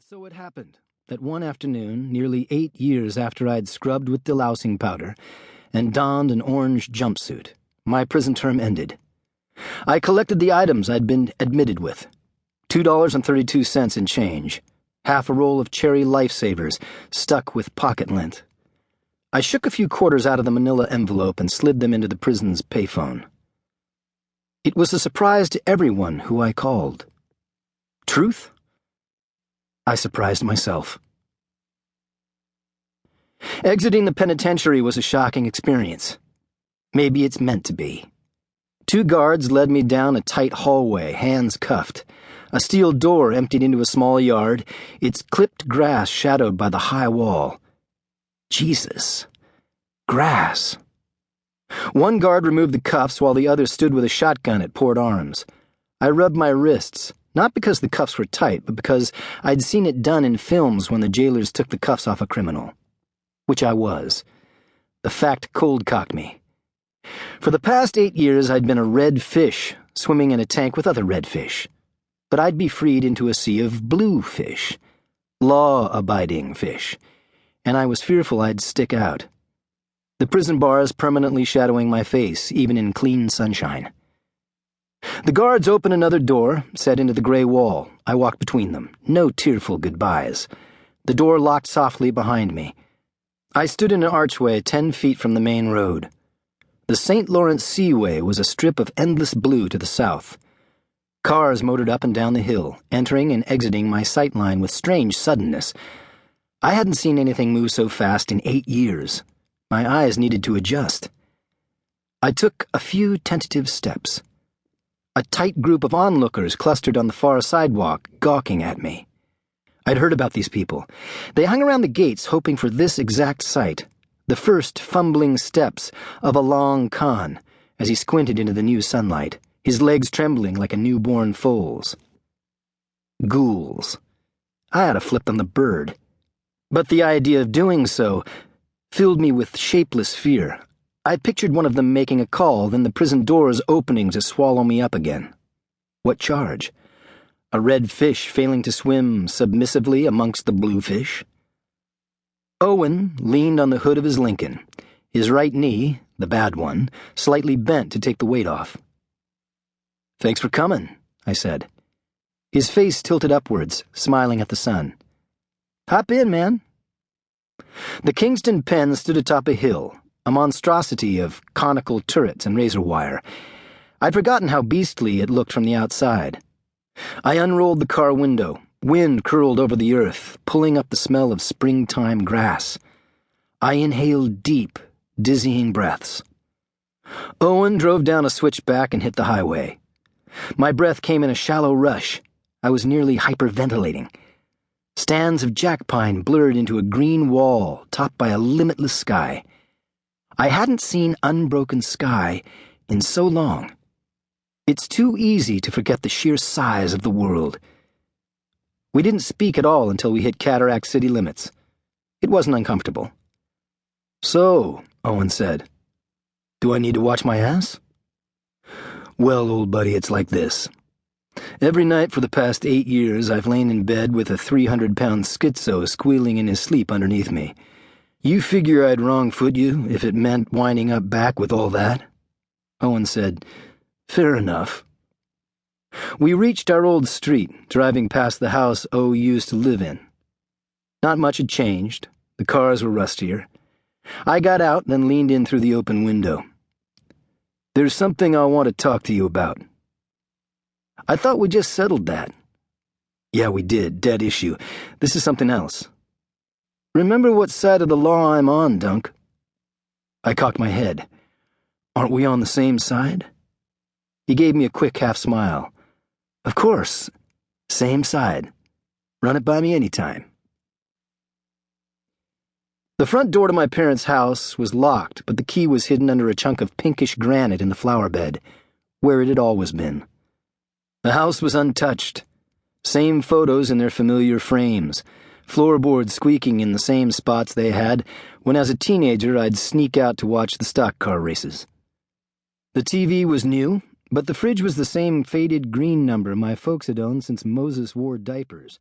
So it happened that one afternoon, nearly 8 years after I'd scrubbed with delousing powder and donned an orange jumpsuit, my prison term ended. I collected the items I'd been admitted with. $2.32 in change, half a roll of cherry lifesavers stuck with pocket lint. I shook a few quarters out of the manila envelope and slid them into the prison's payphone. It was a surprise to everyone who I called. Truth? I surprised myself. Exiting the penitentiary was a shocking experience. Maybe it's meant to be. 2 guards led me down a tight hallway, hands cuffed. A steel door emptied into a small yard, its clipped grass shadowed by the high wall. Jesus. Grass. One guard removed the cuffs while the other stood with a shotgun at port arms. I rubbed my wrists. Not because the cuffs were tight, but because I'd seen it done in films when the jailers took the cuffs off a criminal. Which I was. The fact cold-cocked me. For the past 8 years, I'd been a red fish, swimming in a tank with other red fish. But I'd be freed into a sea of blue fish. Law-abiding fish. And I was fearful I'd stick out. The prison bars permanently shadowing my face, even in clean sunshine. The guards opened another door, set into the gray wall. I walked between them. No tearful goodbyes. The door locked softly behind me. I stood in an archway 10 feet from the main road. The St. Lawrence Seaway was a strip of endless blue to the south. Cars motored up and down the hill, entering and exiting my sight line with strange suddenness. I hadn't seen anything move so fast in 8 years. My eyes needed to adjust. I took a few tentative steps. A tight group of onlookers clustered on the far sidewalk, gawking at me. I'd heard about these people. They hung around the gates hoping for this exact sight, the first fumbling steps of a long con, as he squinted into the new sunlight, his legs trembling like a newborn foal's. Ghouls. I ought to flip them the bird. But the idea of doing so filled me with shapeless fear. I pictured one of them making a call, then the prison doors opening to swallow me up again. What charge? A red fish failing to swim submissively amongst the blue fish? Owen leaned on the hood of his Lincoln, his right knee, the bad one, slightly bent to take the weight off. "Thanks for coming," I said. His face tilted upwards, smiling at the sun. "Hop in, man." The Kingston Pen stood atop a hill, a monstrosity of conical turrets and razor wire. I'd forgotten how beastly it looked from the outside. I unrolled the car window. Wind curled over the earth, pulling up the smell of springtime grass. I inhaled deep, dizzying breaths. Owen drove down a switchback and hit the highway. My breath came in a shallow rush. I was nearly hyperventilating. Stands of jack pine blurred into a green wall topped by a limitless sky. I hadn't seen unbroken sky in so long. It's too easy to forget the sheer size of the world. We didn't speak at all until we hit Cataract City limits. It wasn't uncomfortable. "So," Owen said, "do I need to watch my ass?" "Well, old buddy, it's like this. Every night for the past 8 years, I've lain in bed with a 300-pound schizo squealing in his sleep underneath me. You figure I'd wrong-foot you if it meant winding up back with all that?" Owen said, "Fair enough." We reached our old street, driving past the house O used to live in. Not much had changed. The cars were rustier. I got out, then leaned in through the open window. "There's something I want to talk to you about." "I thought we just settled that." "Yeah, we did. Dead issue. This is something else." "Remember what side of the law I'm on, Dunk?" I cocked my head. "Aren't we on the same side?" He gave me a quick half-smile. "Of course. Same side. Run it by me anytime." The front door to my parents' house was locked, but the key was hidden under a chunk of pinkish granite in the flower bed, where it had always been. The house was untouched. Same photos in their familiar frames. Floorboards squeaking in the same spots they had when as a teenager I'd sneak out to watch the stock car races. The TV was new, but the fridge was the same faded green number my folks had owned since Moses wore diapers.